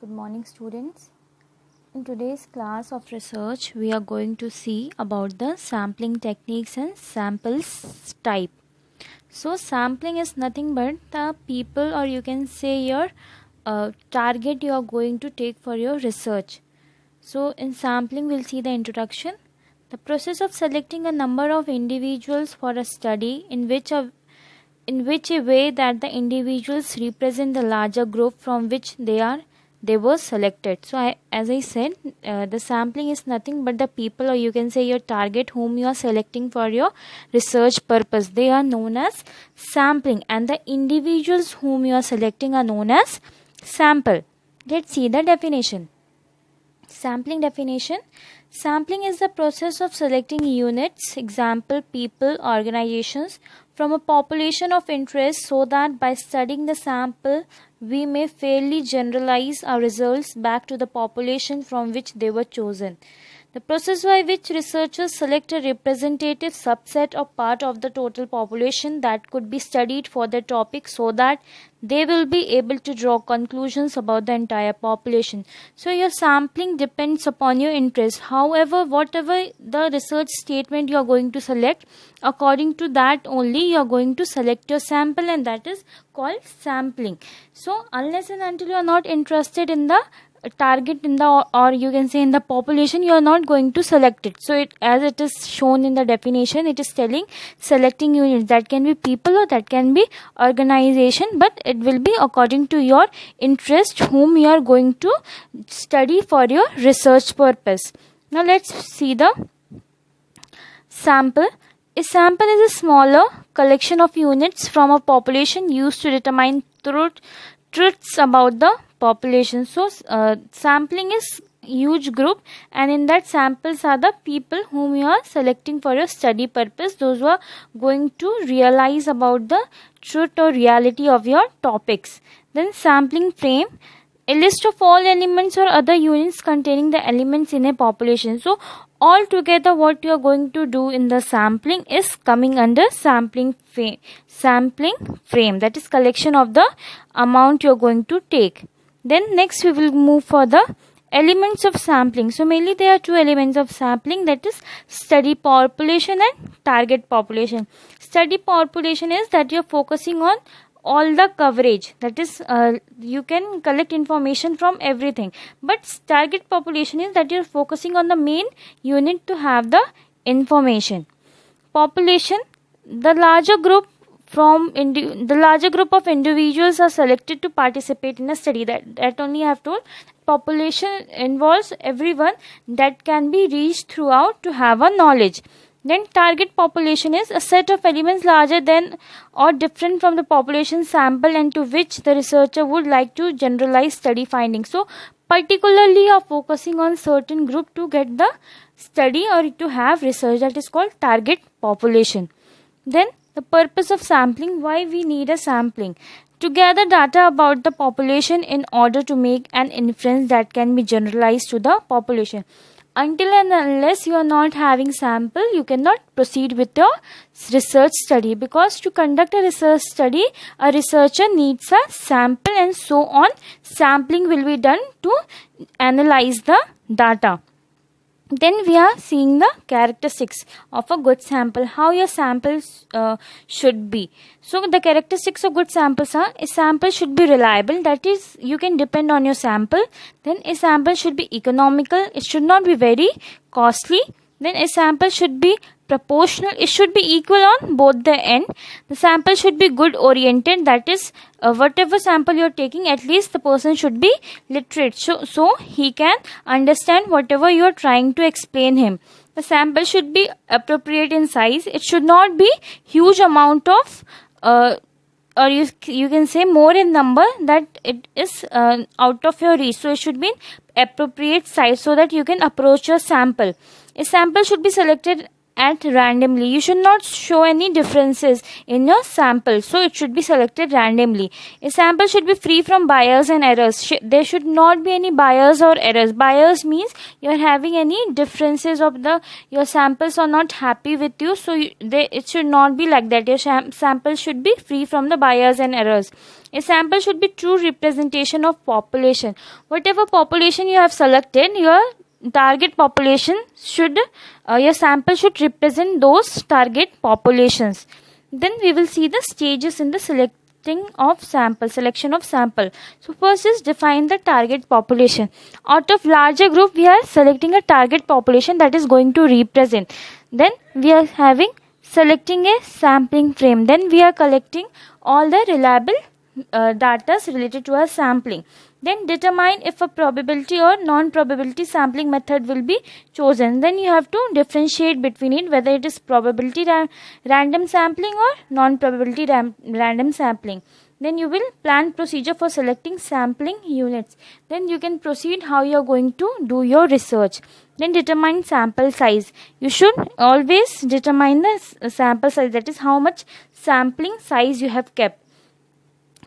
Good morning, students. In today's class of research, we are going to see about the sampling techniques and samples type. So, sampling is nothing but the people, or you can say your target you are going to take for your research. So, in sampling, we'll see the introduction. The process of selecting a number of individuals for a study in which a way that the individuals represent the larger group from which they were selected. So as I said, the sampling is nothing but the people, or you can say your target whom you are selecting for your research purpose. They are known as sampling, and the individuals whom you are selecting are known as sample. Let's see the definition. Sampling definition. Sampling is the process of selecting units, example people, organizations, from a population of interest so that by studying the sample we may fairly generalize our results back to the population from which they were chosen. The process by which researchers select a representative subset or part of the total population that could be studied for their topic so that they will be able to draw conclusions about the entire population. So your sampling depends upon your interest. However, whatever the research statement you are going to select, according to that only you are going to select your sample, and that is called sampling. So unless and until you are not interested in the target in the, or you can say in the population, you are not going to select it. So as it is shown in the definition, it is telling selecting units. That can be people or that can be organization, but it will be according to your interest whom you are going to study for your research purpose. Now let's see the sample. A sample is a smaller collection of units from a population used to determine truths about the population. So sampling is huge group, and in that samples are the people whom you are selecting for your study purpose, those who are going to realize about the truth or reality of your topics. Then sampling frame, a list of all elements or other units containing the elements in a population. So all together what you are going to do in the sampling is coming under sampling frame, that is collection of the amount you are going to take. Then next we will move for the elements of sampling. So mainly there are two elements of sampling, that is study population and target population. Study population is that you are focusing on all the coverage, that is you can collect information from everything, but target population is that you are focusing on the main unit to have the information. Population, the larger group of individuals are selected to participate in a study. That only I have told. Population involves everyone that can be reached throughout to have a knowledge. Then target population is a set of elements larger than or different from the population sample and to which the researcher would like to generalize study findings. So particularly you are focusing on certain group to get the study or to have research, that is called target population. Then the purpose of sampling, why we need a sampling. To gather data about the population in order to make an inference that can be generalized to the population. Until and unless you are not having sample, you cannot proceed with your research study, because to conduct a research study, a researcher needs a sample, and so on. Sampling will be done to analyze the data. Then we are seeing the characteristics of a good sample, how your samples should be. So the characteristics of good samples are: a sample should be reliable, that is you can depend on your sample. Then a sample should be economical, it should not be very costly. Then a sample should be proportional, it should be equal on both the end. The sample should be good oriented, that is whatever sample you are taking, at least the person should be literate, so he can understand whatever you are trying to explain him. The sample should be appropriate in size, it should not be huge amount of or you can say more in number that it is out of your reach. So it should be in appropriate size so that you can approach your sample. A sample should be selected at randomly. You should not show any differences in your sample, so it should be selected randomly. A sample should be free from bias and errors. There should not be any bias or errors. Bias means you are having any differences of your samples are not happy with you, so it should not be like that. Your sample should be free from the bias and errors. A sample should be true representation of population. Whatever population you have selected, your target population should your sample should represent those target populations. Then we will see the stages in the selection of sample. So first is define the target population. Out of larger group, we are selecting a target population that is going to represent. Then we are having selecting a sampling frame. Then we are collecting all the reliable data related to our sampling. Then determine if a probability or non-probability sampling method will be chosen. Then you have to differentiate between it, whether it is probability random sampling or non-probability random sampling. Then you will plan procedure for selecting sampling units. Then you can proceed how you are going to do your research. Then determine sample size. You should always determine the sample size, that is how much sampling size you have kept.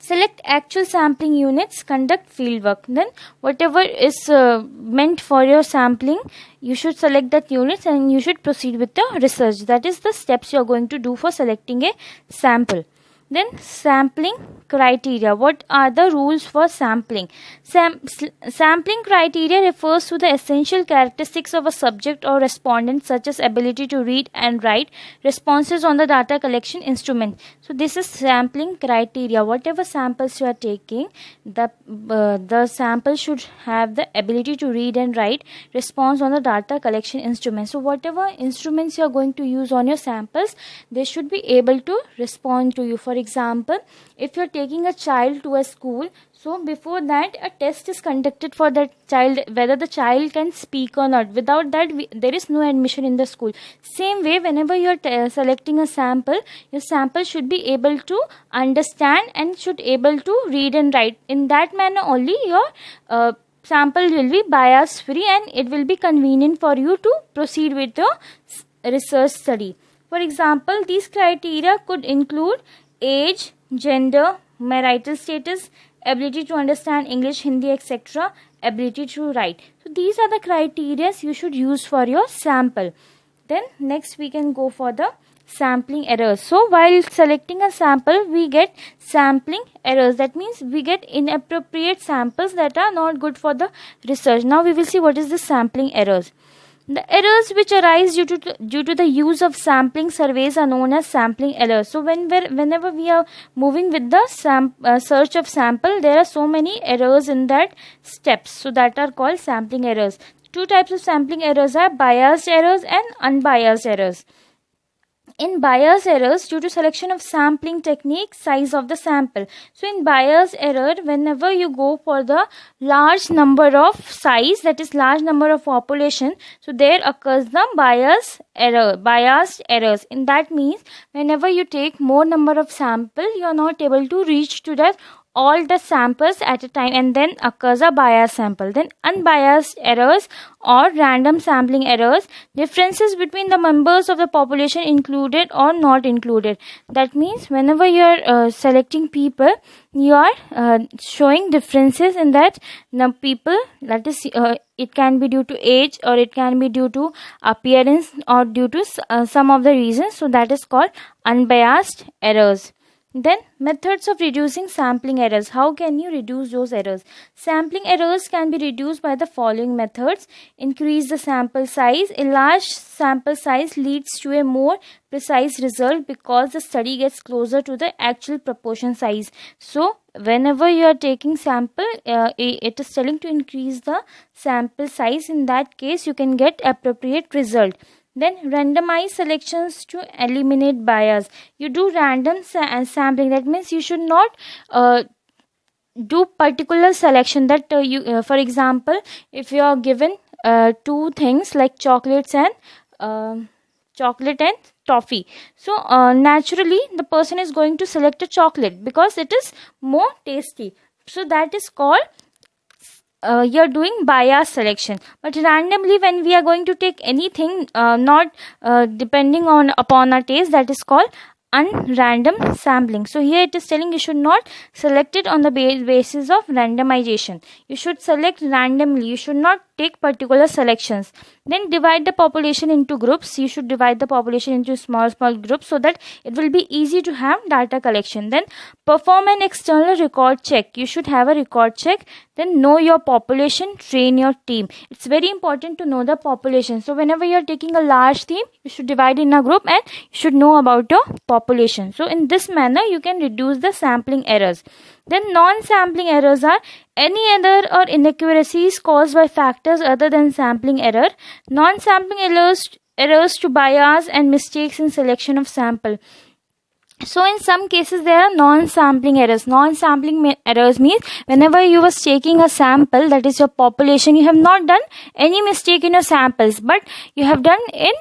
Select actual sampling units, conduct fieldwork. Then whatever is meant for your sampling, you should select that units and you should proceed with the research. That is the steps you are going to do for selecting a sample. Then sampling criteria. What are the rules for sampling? Sampling criteria refers to the essential characteristics of a subject or respondent, such as ability to read and write, responses on the data collection instrument. So this is sampling criteria. Whatever samples you are taking, the sample should have the ability to read and write, response on the data collection instrument. So whatever instruments you are going to use on your samples, they should be able to respond to you. For example, if you are taking a child to a school, so before that a test is conducted for that child, whether the child can speak or not. Without that, there is no admission in the school. Same way, whenever you are selecting a sample, your sample should be able to understand and should able to read and write. In that manner only your sample will be bias free and it will be convenient for you to proceed with your research study. For example, these criteria could include age, gender, marital status, ability to understand English, Hindi, etc., ability to write. So these are the criteria you should use for your sample. Then next we can go for the sampling errors. So while selecting a sample, we get sampling errors. That means we get inappropriate samples that are not good for the research. Now we will see what is the sampling errors. The errors which arise due to the use of sampling surveys are known as sampling errors. So whenever we are moving with the search of sample, there are so many errors in that steps. So that are called sampling errors. Two types of sampling errors are biased errors and unbiased errors. In bias errors, due to selection of sampling technique, size of the sample. So in bias error, whenever you go for the large number of size, that is large number of population, so there occurs the biased errors. In that means, whenever you take more number of sample, you are not able to reach to the all the samples at a time, and then occurs a biased sample. Then unbiased errors or random sampling errors, differences between the members of the population included or not included. That means whenever you are selecting people, you are showing differences in that the people, that is it can be due to age or it can be due to appearance or due to some of the reasons. So that is called unbiased errors. Then methods of reducing sampling errors. How can you reduce those errors? Sampling errors can be reduced by the following methods. Increase the sample size. A large sample size leads to a more precise result because the study gets closer to the actual proportion size. So whenever you are taking sample, it is telling to increase the sample size. In that case, you can get appropriate result. Then randomize selections to eliminate bias. You do random sampling. That means you should not do particular selection. That for example, if you are given two things like chocolate and toffee, so naturally the person is going to select a chocolate because it is more tasty. So that is called you're doing bias selection. But randomly, when we are going to take anything not depending on upon our taste, that is called unrandom sampling. So here it is telling you should not select it on the basis of randomization. You should select randomly. You should not take particular selections. Then divide the population into groups. You should divide the population into small groups so that it will be easy to have data collection. Then perform an external record check. You should have a record check. Then know your population, train your team. It's very important to know the population. So whenever you're taking a large team, you should divide in a group and you should know about your population. So in this manner, you can reduce the sampling errors. Then non-sampling errors are any error or inaccuracies caused by factors other than sampling error. Non-sampling errors to bias and mistakes in selection of sample. So in some cases there are non-sampling errors. Non-sampling errors means whenever you was taking a sample, that is your population, you have not done any mistake in your samples, but you have done in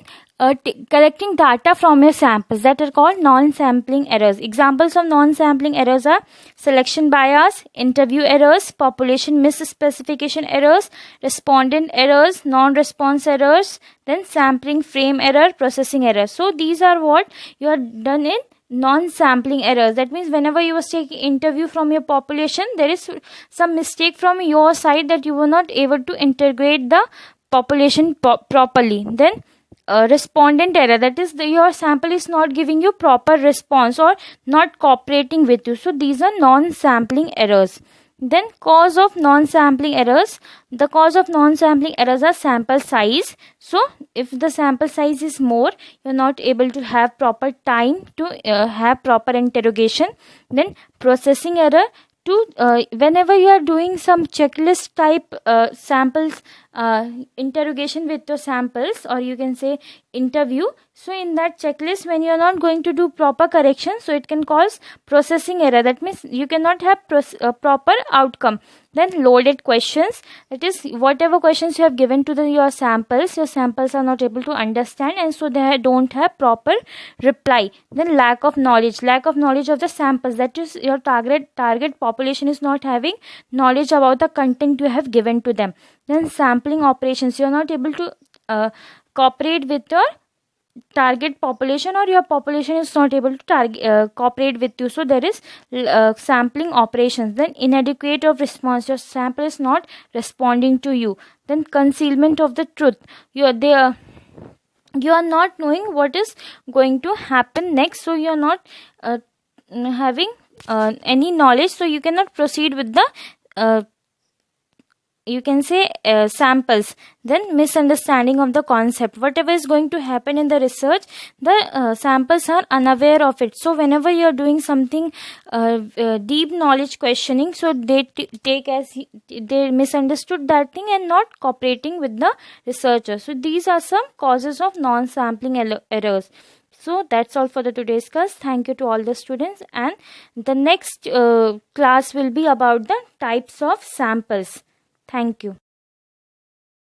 collecting data from your samples, that are called non-sampling errors. Examples of non-sampling errors are selection bias, interview errors, population misspecification errors, respondent errors, non-response errors, then sampling frame error, processing error. So these are what you are done in non-sampling errors. That means whenever you was taking interview from your population, there is some mistake from your side that you were not able to integrate the population properly. Then respondent error, that is your sample is not giving you proper response or not cooperating with you. So these are non-sampling errors. Then cause of non-sampling errors. The cause of non-sampling errors are sample size. So if the sample size is more, you're not able to have proper time to have proper interrogation. Then processing error. Whenever you are doing some checklist type samples interrogation with your samples, or you can say interview, so in that checklist when you are not going to do proper correction, so it can cause processing error. That means you cannot have proper outcome. Then loaded questions, that is whatever questions you have given to your samples are not able to understand, and so they don't have proper reply. Then lack of knowledge of the samples, that is your target population is not having knowledge about the content you have given to them. Then sampling operations, you are not able to cooperate with your target population, or your population is not able to cooperate with you, so there is sampling operations. Then inadequate of response, your sample is not responding to you. Then concealment of the truth, you are not knowing what is going to happen next, so you are not having any knowledge, so you cannot proceed with the you can say samples. Then misunderstanding of the concept, whatever is going to happen in the research, the samples are unaware of it. So whenever you are doing something deep knowledge questioning, so they take as they misunderstood that thing and not cooperating with the researcher. So these are some causes of non-sampling errors. So that's all for the today's class. Thank you to all the students, and the next class will be about the types of samples. Thank you.